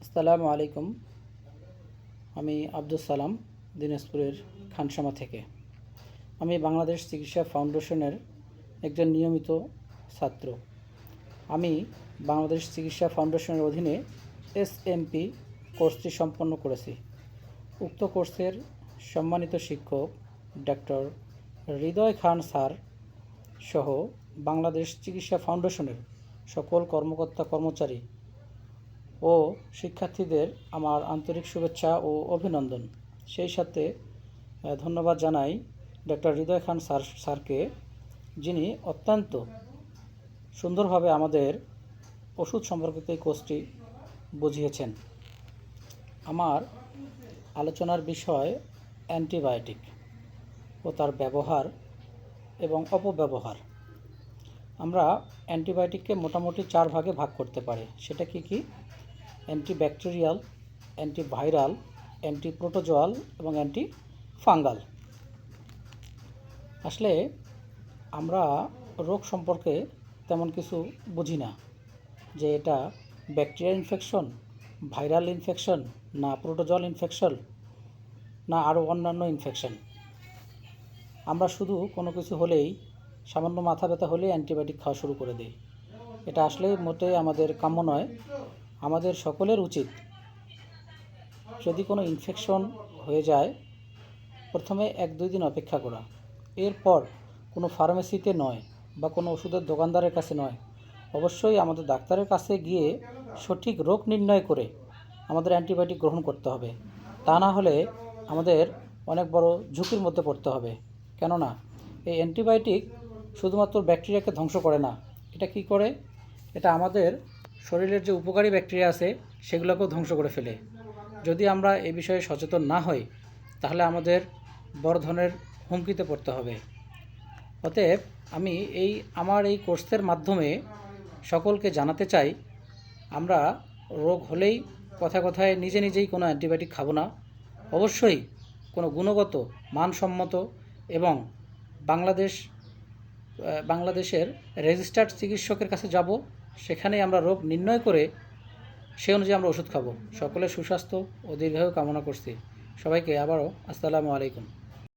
আসসালামু আলাইকুম। আমি আব্দুস সালাম, দিনাজপুরের খানসামা থেকে। আমি বাংলাদেশ চিকিৎসা ফাউন্ডেশনের একজন নিয়মিত ছাত্র। আমি বাংলাদেশ চিকিৎসা ফাউন্ডেশনের অধীনে এসএমপি কোর্সটি সম্পন্ন করেছি। উক্ত কোর্সের সম্মানিত শিক্ষক ডক্টর হৃদয় খান স্যার সহ বাংলাদেশ চিকিৎসা ফাউন্ডেশনের সকল কর্মকর্তা কর্মচারী ও শিক্ষার্থীদের আমার আন্তরিক শুভেচ্ছা ও অভিনন্দন। সেই সাথে ধন্যবাদ জানাই ডক্টর হৃদয় খান স্যারকে, যিনি অত্যন্ত সুন্দরভাবে আমাদের ওষুধ সম্পর্কিত এই কোর্সটি বুঝিয়েছেন। আমার আলোচনার বিষয় অ্যান্টিবায়োটিক ও তার ব্যবহার এবং অপব্যবহার। আমরা অ্যান্টিবায়োটিককে মোটামুটি 4 ভাগে ভাগ করতে পারি। সেটা কি? অ্যান্টিব্যাকটেরিয়াল, অ্যান্টিভাইরাল, অ্যান্টিপ্রোটোজোয়াল এবং অ্যান্টিফাঙ্গাল। আসলে আমরা রোগ সম্পর্কে তেমন কিছু বুঝি না, যে এটা ব্যাকটেরিয়াল ইনফেকশন, ভাইরাল ইনফেকশন, না প্রোটোজোয়াল ইনফেকশন, না আরও অন্যান্য ইনফেকশন। আমরা শুধু কোনো কিছু হলেই, সামান্য মাথা ব্যথা হলেই অ্যান্টিবায়োটিক খাওয়া শুরু করে দিই। এটা আসলে মোটেই আমাদের কাম্য নয়। আমাদের সকলের উচিত, যদি কোনো ইনফেকশন হয়ে যায়, প্রথমে 1-2 দিন অপেক্ষা করা। এরপর কোনো ফার্মেসিতে নয় বা কোনো ওষুধের দোকানদারের কাছে নয়, অবশ্যই আমাদের ডাক্তারের কাছে গিয়ে সঠিক রোগ নির্ণয় করে আমাদের অ্যান্টিবায়োটিক গ্রহণ করতে হবে। তা না হলে আমাদের অনেক বড় ঝুঁকির মধ্যে পড়তে হবে। কেননা এই অ্যান্টিবায়োটিক শুধুমাত্র ব্যাকটেরিয়াকে ধ্বংস করে না, এটা কি করে? এটা আমাদের শরীরের যে উপকারী ব্যাকটেরিয়া আছে সেগুলোকেও ধ্বংস করে ফেলে। যদি আমরা এ বিষয়ে সচেতন না হই, তাহলে আমাদের বড় ধরনের হুমকিতে পড়তে হবে। অতএব আমি আমার এই কোর্সের মাধ্যমে সকলকে জানাতে চাই, আমরা রোগ হলেই কথায় নিজেই কোনো অ্যান্টিবায়োটিক খাবো না। অবশ্যই কোনো গুণগত, মানসম্মত এবং বাংলাদেশের রেজিস্টার্ড চিকিৎসকের কাছে যাব। সেখানেই আমরা রোগ নির্ণয় করে সেই অনুযায়ী আমরা ওষুধ খাবো। সকলের সুস্বাস্থ্য ও দীর্ঘায়ু কামনা করছি। সবাইকে আবারও আসসালামু আলাইকুম।